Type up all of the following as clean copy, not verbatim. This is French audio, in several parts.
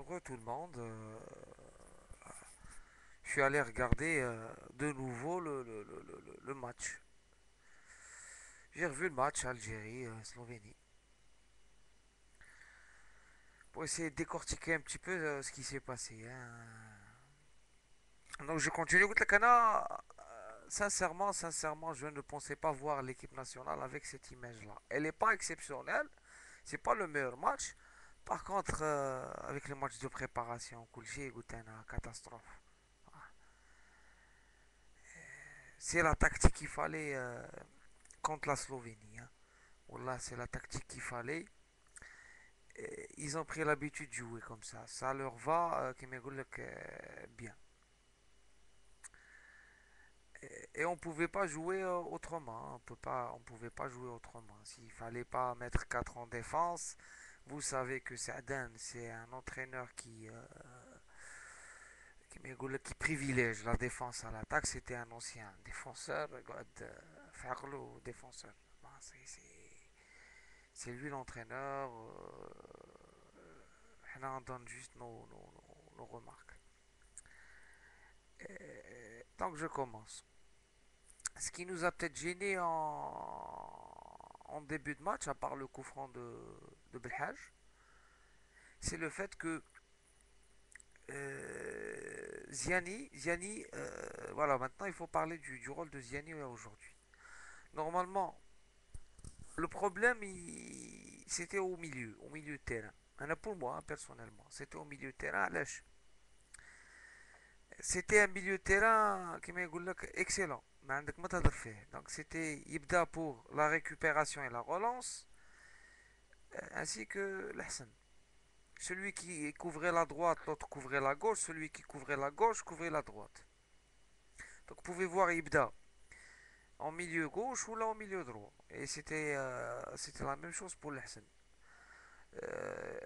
Re tout le monde. Je suis allé regarder de nouveau le match. J'ai revu le match Algérie-Slovénie pour essayer de décortiquer un petit peu ce qui s'est passé, hein. Donc je continue. Écoute, le Cana, sincèrement, je ne pensais pas voir l'équipe nationale avec cette image-là. Elle n'est pas exceptionnelle, c'est pas le meilleur match. Par contre, avec les matchs de préparation, Koulchi, Goutena, catastrophe. C'est la tactique qu'il fallait contre la Slovénie, hein. Wallah, c'est la tactique qu'il fallait. Et ils ont pris l'habitude de jouer comme ça. Ça leur va, comme bien. Et on pouvait pas jouer autrement, hein. On pouvait pas jouer autrement. S'il fallait pas mettre 4 en défense, vous savez que Sadan, c'est un entraîneur qui privilège la défense à l'attaque. C'était un ancien défenseur, Ferlo, défenseur. Bon, c'est lui l'entraîneur. On donne juste nos remarques. Donc je commence. Ce qui nous a peut-être gêné en début de match, à part le coup franc de Belhaj, c'est le fait que Ziani, voilà, maintenant il faut parler du rôle de Ziani aujourd'hui. Normalement, le problème, c'était au milieu de terrain. Pour moi, hein, personnellement, c'était au milieu de terrain. C'était un milieu de terrain qui m'a excellent. ما عندك ما تهضر فيه. Donc c'était يبدا pour la récupération et la relance ainsi que l'Ahsan. Celui qui couvrait la droite, l'autre couvrait la gauche, celui qui couvrait la gauche couvrait la droite. Donc vous pouvez voir Ibda en milieu gauche ou là en milieu droit. Et c'était la même chose pour l'Ahsan. Euh,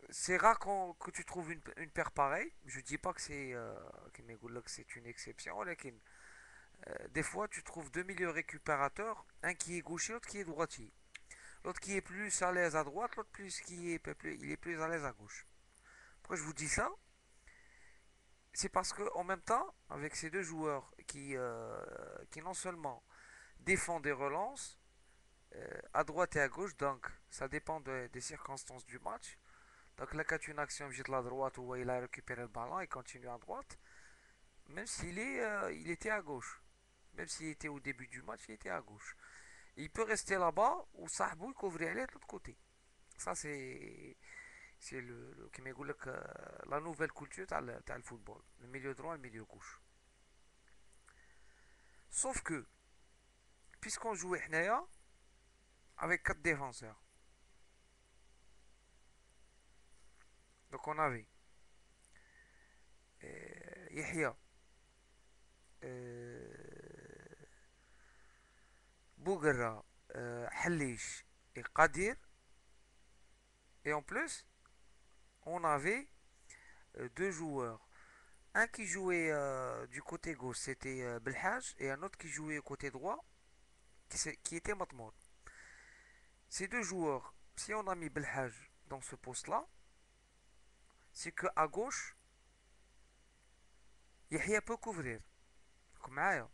c'est rare que tu trouves une paire pareille. Je dis pas que c'est une exception, mais des fois tu trouves deux milieux récupérateurs, un qui est gaucher, l'autre qui est droitier. L'autre qui est plus à l'aise à droite, l'autre il est plus à l'aise à gauche. Pourquoi je vous dis ça? C'est parce que en même temps, avec ces deux joueurs qui non seulement défendent et relancent à droite et à gauche, donc ça dépend des circonstances du match. Donc là, quand une action vient de la droite où il a récupéré le ballon, il continue à droite, même il était à gauche. Même s'il était au début du match, il était à gauche. Et il peut rester là-bas ou Sahbou il couvre aller de l'autre côté. Ça, c'est كما يقول لك la nouvelle culture تاع le football. Le milieu droit et le milieu gauche. Sauf que, puisqu'on jouait حنايا avec quatre défenseurs. Donc on avait Yahya, Bougra, Halish et Qadir. Et en plus, on avait deux joueurs. Un qui jouait du côté gauche, c'était Belhaj, et un autre qui jouait au côté droit, qui était Matmour. Ces deux joueurs, si on a mis Belhaj dans ce poste-là, c'est qu'à gauche, Yahya peut couvrir. Comme معايا.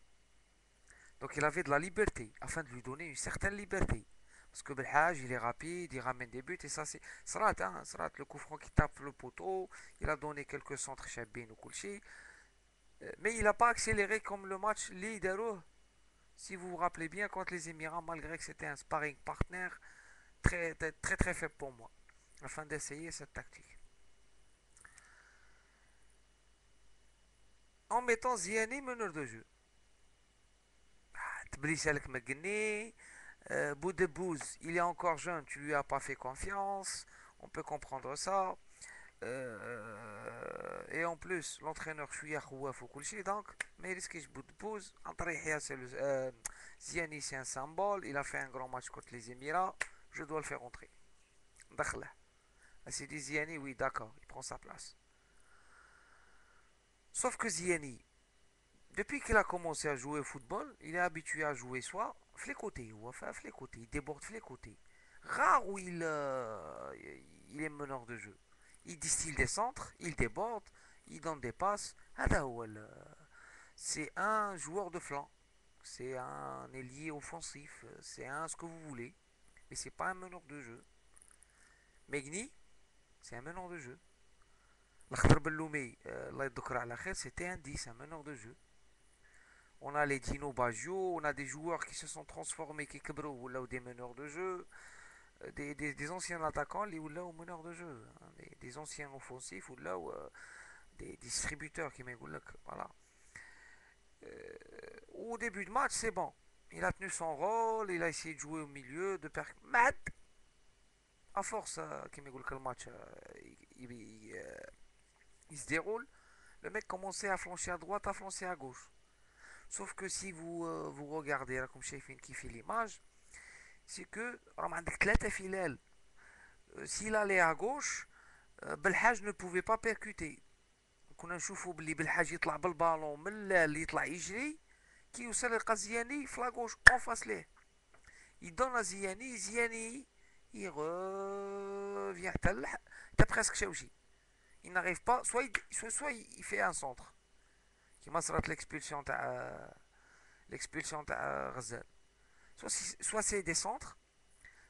Donc il avait de la liberté, afin de lui donner une certaine liberté. Parce que Belhaj, il est rapide, il ramène des buts, et ça c'est Srat, hein, Srat, le coup franc qui tape le poteau, il a donné quelques centres chabin ou Kulchi, mais il n'a pas accéléré comme le match Lidero. Si vous vous rappelez bien, contre les Émirats, malgré que c'était un sparring partner très faible pour moi, afin d'essayer cette tactique. En mettant Ziani meneur de jeu. Tbliss Alek Magni, Boudebouz, il est encore jeune, tu lui as pas fait confiance, on peut comprendre ça. Et en plus, l'entraîneur Chouya Khouaf Kulchi, donc, mais il risque Boudebouz. Ziani, c'est un symbole, il a fait un grand match contre les Émirats, je dois le faire entrer. Dakhla. C'est dit Ziani, oui, d'accord, il prend sa place. Sauf que Ziani, depuis qu'il a commencé à jouer au football, il est habitué à jouer soit flécoté ou enfin flécoté, il déborde flécoté. Rare où il est meneur de jeu. Il distille des centres, il déborde, il donne des passes. هذا هو c'est un joueur de flanc, c'est un ailier offensif, c'est un ce que vous voulez, mais c'est pas un meneur de jeu. Megni, c'est un meneur de jeu. L'Akhdar Belloumi, Allah يذكر على خير, c'était un 10, un meneur de jeu. On a les Dino Baggio, on a des joueurs qui se sont transformés, qui ou là, des meneurs de jeu, des anciens attaquants, les ou là, aux meneurs de jeu, hein, des anciens offensifs, ou là, des distributeurs qui m'égoulent, voilà. Au début de match, c'est bon. Il a tenu son rôle, il a essayé de jouer au milieu, de per... Mat à force, qui m'égoulent que le match, il se déroule, le mec commençait à flancher à droite, à flancher à gauche. Sauf que si vous regardez, là, comme Shefin qui fait l'image, c'est que s'il allait à gauche, Belhaj ne pouvait pas percuter. كنا نشوفوا بلي بالحاج يطلع بالبالون من اللي يطلع يجري كي يوصل يلقى زياني في لاغوش اون فاس ليه يدون زياني زياني il revient حتى presque شوشي il n'arrive pas soit il fait un centre كيما صرات l'expulsion تاع غزال soit c'est des centres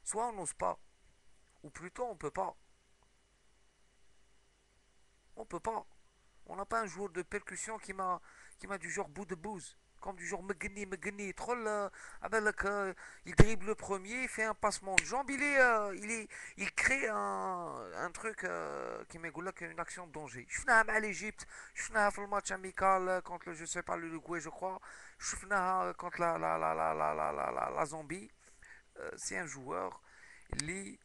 soit on n'ose pas ou plutôt on peut pas. On n'a pas un joueur de percussion qui m'a du genre bout de bouse. Comme du genre Megni, troll. Il dribble le premier, il fait un passement de jambe, il crée un truc qui m'égoule une action de danger. Je fais à l'Egypte, je fais le match amical contre je sais pas, l'Uruguay, je crois. Je fais contre la Zambie. C'est un joueur, il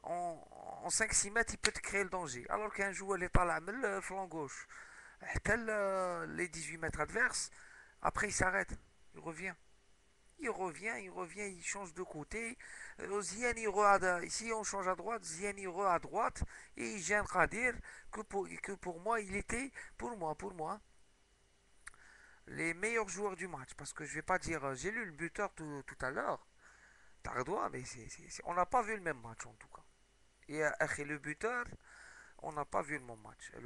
en 5-6 mètres, il peut te créer le danger. Alors qu'un joueur est à la le flanc gauche, tel les 18 mètres adverses, après il s'arrête, il revient. Il change de côté. Ici on change à droite, Ziani à droite, et il gêne Khadir que pour moi, il était, pour moi, les meilleurs joueurs du match. Parce que je vais pas dire, j'ai lu le buteur tout à l'heure, Tardois, mais on n'a pas vu le même match en tout cas. Et le buteur, on n'a pas vu le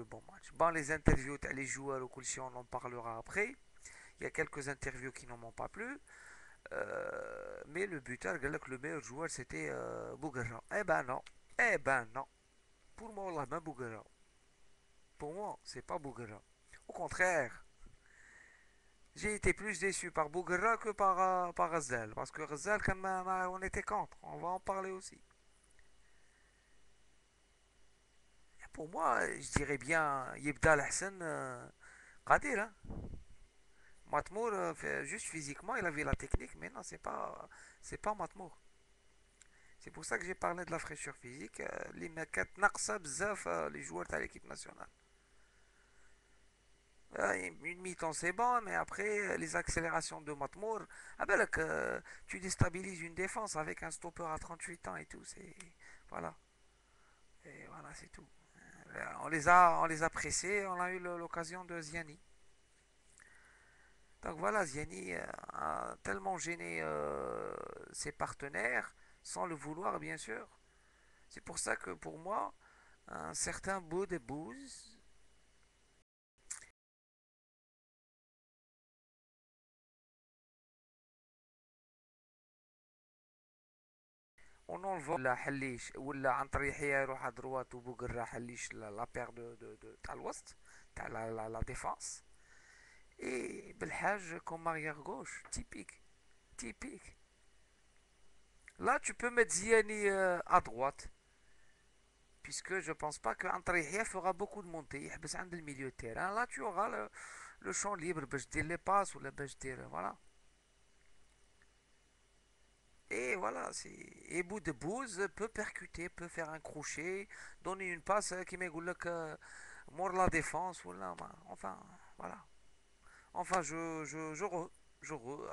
bon match. Bon, les interviews, les joueurs, on en parlera après. Il y a quelques interviews qui n'en m'ont pas plu. Mais le buteur, le meilleur joueur, c'était Bouguera. Eh ben non. Eh ben non. Pour moi, la même Bouguera. Pour moi, c'est pas Bouguera. Au contraire, j'ai été plus déçu par Bouguera que par Razal. Parce que Razal, quand même, on était contre. On va en parler aussi. Pour moi, je dirais bien Yebda Hassan Qadir. Hein. Matmour, juste physiquement, il avait la technique, mais non, c'est pas Matmour. C'est pour ça que j'ai parlé de la fraîcheur physique. Les mecs naqsa bzaf les joueurs de l'équipe nationale. Une mi-temps c'est bon, mais après les accélérations de Matmour, ah ben là, que tu déstabilises une défense avec un stopper à 38 ans et tout, voilà. Et voilà, c'est tout. On les a pressés, on a eu l'occasion de Ziani. Donc voilà, Ziani a tellement gêné ses partenaires, sans le vouloir bien sûr. C'est pour ça que pour moi, un certain Beau de Bouze, on enlève la حليش ولا عن طريق يروح à droite وبوقرا حليش la paire تاع الوسط تاع la défense et بالحاج comme arrière gauche typique. Là tu peux mettre Ziani à droite puisque je pense pas que Antarihia fera beaucoup de montées. يحبس عند le milieu de terrain. Là tu auras le champ libre باش دير les passes ou باش دير voilà. Et voilà, et bout de bouse peut percuter, peut faire un crochet, donner une passe qui m'égoule que mord la défense ou là, enfin voilà. Enfin je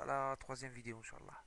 à la troisième vidéo, Inch'Allah.